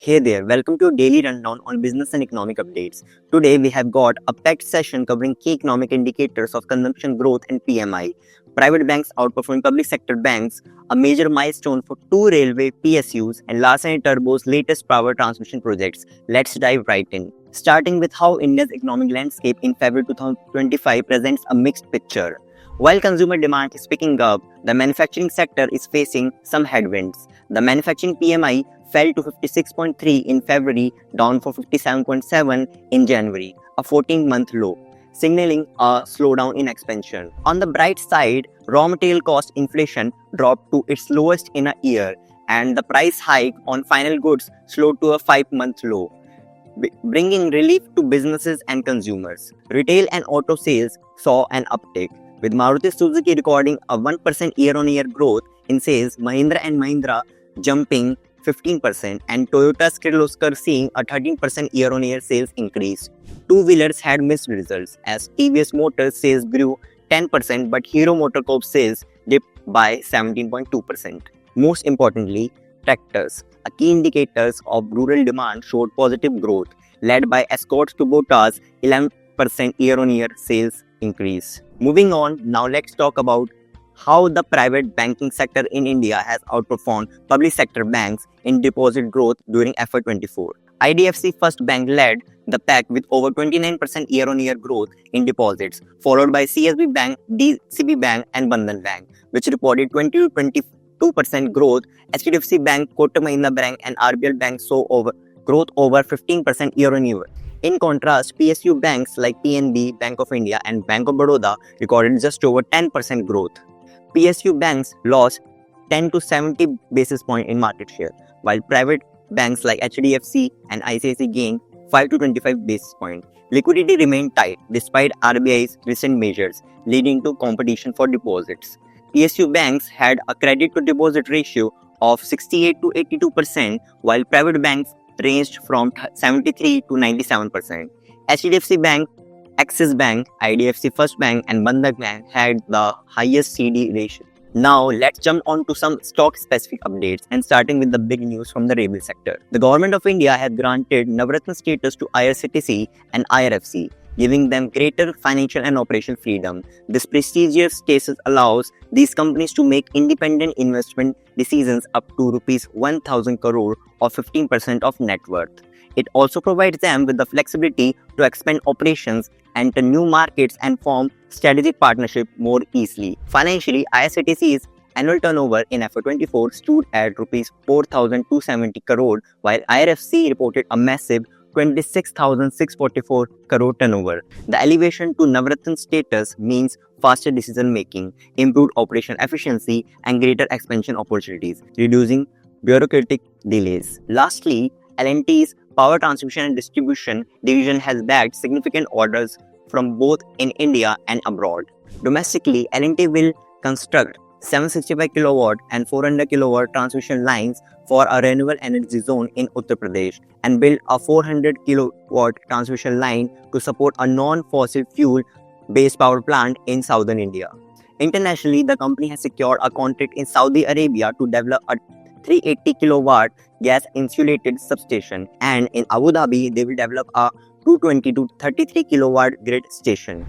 Hey there, welcome to a daily rundown on business and economic updates. Today we have got a packed session covering key economic indicators of consumption growth and PMI, private banks outperforming public sector banks, a major milestone for two railway PSUs, and Larsen & Turbo's latest power transmission projects. Let's dive right in. Starting with how India's economic landscape in February 2025 presents a mixed picture. While consumer demand is picking up, the manufacturing sector is facing some headwinds. The manufacturing PMI fell to 56.3 in February, down from 57.7 in January, a 14-month low, signaling a slowdown in expansion. On the bright side, raw material cost inflation dropped to its lowest in a year, and the price hike on final goods slowed to a 5-month low, bringing relief to businesses and consumers. Retail and auto sales saw an uptick, with Maruti Suzuki recording a 1% year-on-year growth in sales, Mahindra & Mahindra jumping 15%, and Toyota's Kirloskar seeing a 13% year-on-year sales increase. Two-wheelers had mixed results as TVS Motors sales grew 10% but Hero MotoCorp sales dipped by 17.2%. Most importantly, tractors, a key indicator of rural demand, showed positive growth, led by Escorts Kubota's 11% year-on-year sales increase. Moving on, now let's talk about how the private banking sector in India has outperformed public sector banks in deposit growth during FY24. IDFC First Bank led the pack with over 29% year-on-year growth in deposits, followed by CSB Bank, DCB Bank and Bandhan Bank, which reported 20 to 22% growth. HDFC Bank, Kotak Mahindra Bank and RBL Bank saw growth over 15% year-on-year. In contrast, PSU banks like PNB, Bank of India and Bank of Baroda recorded just over 10% growth. PSU banks lost 10 to 70 basis points in market share, while private banks like HDFC and ICICI gained 5 to 25 basis points. Liquidity remained tight despite RBI's recent measures, leading to competition for deposits. PSU banks had a credit to deposit ratio of 68 to 82%, while private banks ranged from 73 to 97%. HDFC Bank, Axis Bank, IDFC First Bank and Bandhan Bank had the highest CD ratio. Now let's jump on to some stock-specific updates and starting with the big news from the railway sector. The Government of India has granted Navratna status to IRCTC and IRFC, giving them greater financial and operational freedom. This prestigious status allows these companies to make independent investment decisions up to Rs 1,000 crore or 15% of net worth. It also provides them with the flexibility to expand operations, enter new markets and form strategic partnership more easily. Financially, IRCTC's annual turnover in FY24 stood at Rs 4,270 crore, while IRFC reported a massive 26,644 crore turnover. The elevation to Navratna status means faster decision making, improved operational efficiency and greater expansion opportunities, reducing bureaucratic delays. Lastly, L&T's Power Transmission and Distribution division has bagged significant orders from both in India and abroad. Domestically, L&T will construct 765 kW and 400 kW transmission lines for a renewable energy zone in Uttar Pradesh and build a 400 kW transmission line to support a non-fossil fuel based power plant in southern India. Internationally, the company has secured a contract in Saudi Arabia to develop a 380 kW gas insulated substation, and in Abu Dhabi they will develop a 220 to 33 kW grid station.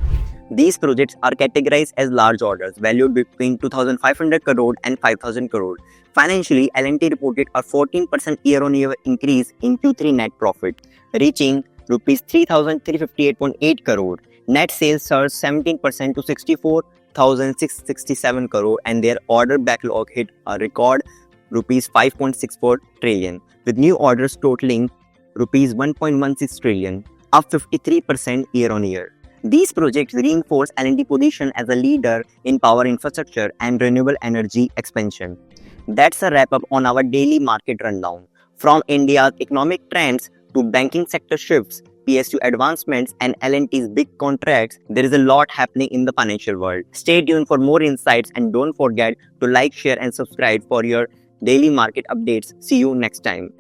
These projects are categorized as large orders valued between 2,500 crore and 5,000 crore. Financially, L&T reported a 14% year-on-year increase in Q3 net profit, reaching Rs 3,358.8 crore. Net sales surged 17% to 64,667 crore and their order backlog hit a record Rs 5.64 trillion, with new orders totaling Rs 1.16 trillion, up 53% year-on-year. These projects reinforce L&T position as a leader in power infrastructure and renewable energy expansion. That's a wrap up on our daily market rundown. From India's economic trends to banking sector shifts, PSU advancements and L&T's big contracts, there is a lot happening in the financial world. Stay tuned for more insights and don't forget to like, share and subscribe for your daily market updates. See you next time.